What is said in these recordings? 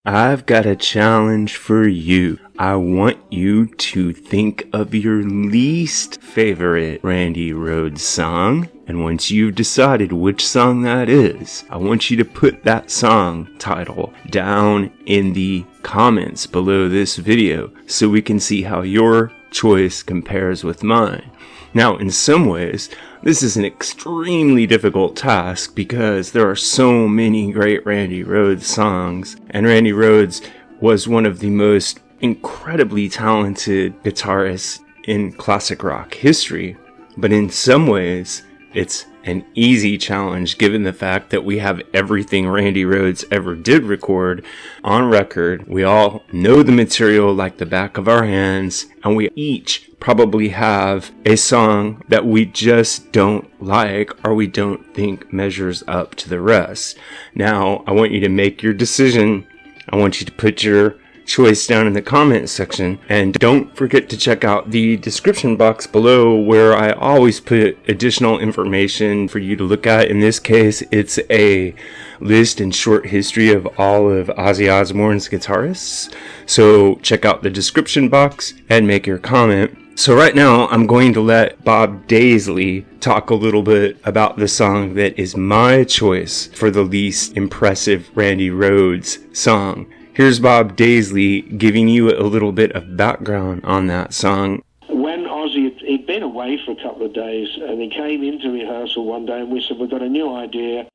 I've got a challenge for you. I want you to think of your least favorite Randy Rhoads song. And once you've decided which song that is, I want you to put that song title down in the comments below this video so we can see how your choice compares with mine. Now, in some ways, this is an extremely difficult task because there are so many great Randy Rhoads songs, and Randy Rhoads was one of the most incredibly talented guitarists in classic rock history. But in some ways, it's an easy challenge given the fact that we have everything Randy Rhoads ever did record on record. We all know the material like the back of our hands, and we each probably have a song that we just don't like or we don't think measures up to the rest. Now, I want you to make your decision. I want you to put your choice down in the comment section, and don't forget to check out the description box below where I always put additional information for you to look at. In this case, it's a list and short history of all of Ozzy Osbourne's guitarists, so check out the description box and make your comment. So right now I'm going to let Bob Daisley talk a little bit about the song that is my choice for the least impressive Randy Rhoads song. Here's Bob Daisley giving you a little bit of background on that song. When Ozzy, he'd been away for a couple of days, and he came into rehearsal one day and we said, we've got a new idea.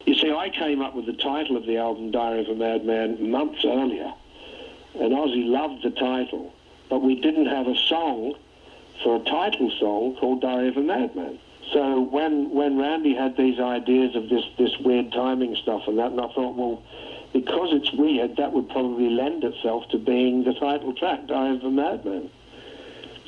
You see, I came up with the title of the album, Diary of a Madman, months earlier, and Ozzy loved the title, but we didn't have a song for a title song called Diary of a Madman. So when Randy had these ideas of this weird timing stuff and that, and I thought, well, because it's weird, that would probably lend itself to being the title track, Diary of a Madman.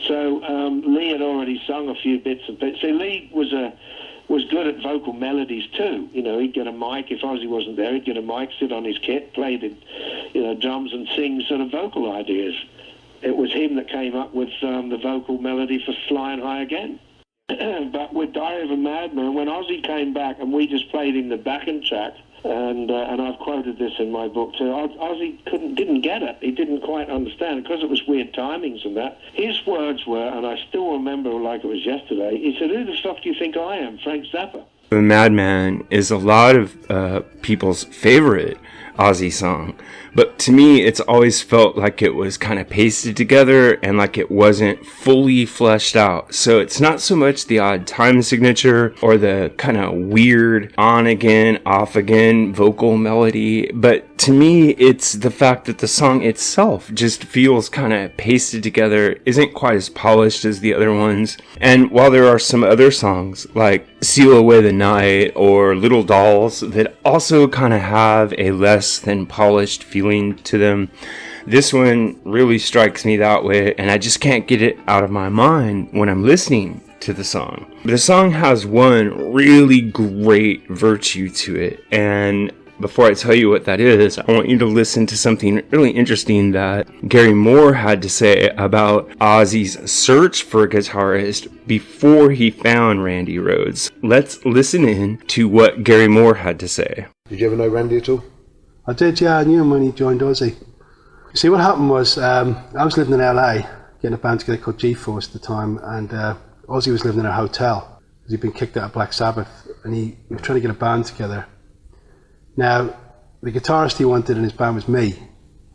So Lee had already sung a few bits of bits. See, Lee was good at vocal melodies too. You know, he'd get a mic, if Ozzy wasn't there, he'd get a mic, sit on his kit, play the, drums and sing sort of vocal ideas. It was him that came up with the vocal melody for Flying High Again. But with Diary of a Madman, when Ozzy came back and we just played him the backing track, and I've quoted this in my book too, Ozzy didn't get it. He didn't quite understand it because it was weird timings and that. His words were, and I still remember like it was yesterday, he said, "Who the fuck do you think I am, Frank Zappa?" The Madman is a lot of people's favorite Ozzy song, but to me it's always felt like it was kind of pasted together and like it wasn't fully fleshed out. So it's not so much the odd time signature or the kind of weird on again off again vocal melody, but to me it's the fact that the song itself just feels kind of pasted together, isn't quite as polished as the other ones. And while there are some other songs like Seal Away the Night or Little Dolls that also kind of have a less than polished feeling to them, this one really strikes me that way, and I just can't get it out of my mind when I'm listening to the song. The song has one really great virtue to it, and before I tell you what that is, I want you to listen to something really interesting that Gary Moore had to say about Ozzy's search for a guitarist before he found Randy Rhoads. Let's listen in to what Gary Moore had to say. Did you ever know Randy at all? I did, yeah. I knew him when he joined Ozzy. You see, what happened was, I was living in LA, getting a band together called G-Force at the time, and Ozzy was living in a hotel because he'd been kicked out of Black Sabbath, and he was trying to get a band together. Now, the guitarist he wanted in his band was me.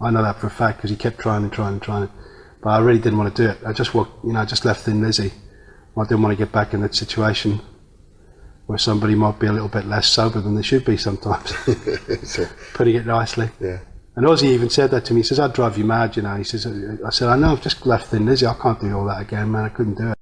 I know that for a fact because he kept trying, but I really didn't want to do it. I just left Thin Lizzy. I didn't want to get back in that situation where somebody might be a little bit less sober than they should be sometimes. Putting it nicely. Yeah. And Ozzy even said that to me. He says, "I'd drive you mad, He says, I said, "I know, I've just left Thin Lizzy. I can't do all that again, man. I couldn't do it."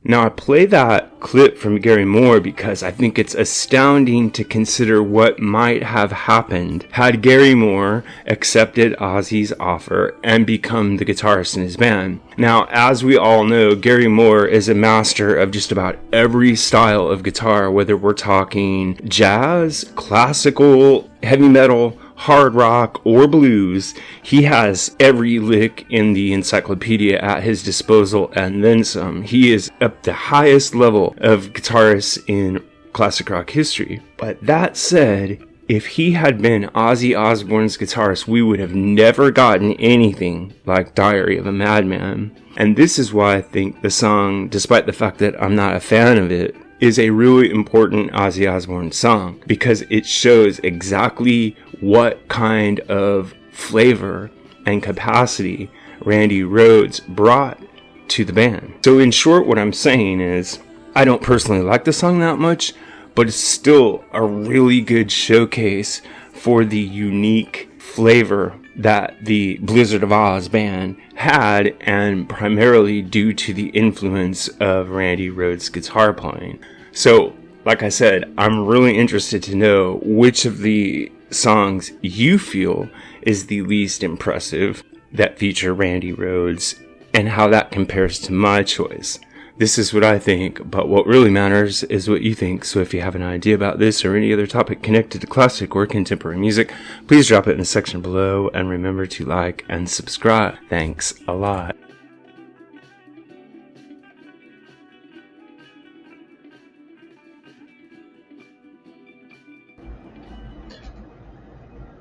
Now, I play that clip from Gary Moore because I think it's astounding to consider what might have happened had Gary Moore accepted Ozzy's offer and become the guitarist in his band. Now, as we all know, Gary Moore is a master of just about every style of guitar, whether we're talking jazz, classical, heavy metal, hard rock, or blues. He has every lick in the encyclopedia at his disposal and then some. He is at the highest level of guitarists in classic rock history. But that said, If he had been Ozzy Osbourne's guitarist, we would have never gotten anything like Diary of a Madman. And this is why I think the song, despite the fact that I'm not a fan of it, is a really important Ozzy Osbourne song, because it shows exactly what kind of flavor and capacity Randy Rhoads brought to the band. So in short, what I'm saying is, I don't personally like the song that much, but it's still a really good showcase for the unique flavor that the Blizzard of Oz band had, and primarily due to the influence of Randy Rhoads' guitar playing. So, like I said, I'm really interested to know which of the songs you feel is the least impressive that feature Randy Rhoads, and how that compares to my choice. This is what I think, but what really matters is what you think. So if you have an idea about this or any other topic connected to classic or contemporary music, please drop it in the section below, and remember to like and subscribe. Thanks a lot.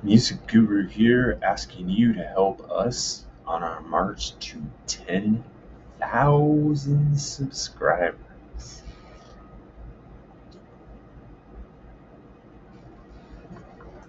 Music Guru here, asking you to help us on our march to 10,000 subscribers.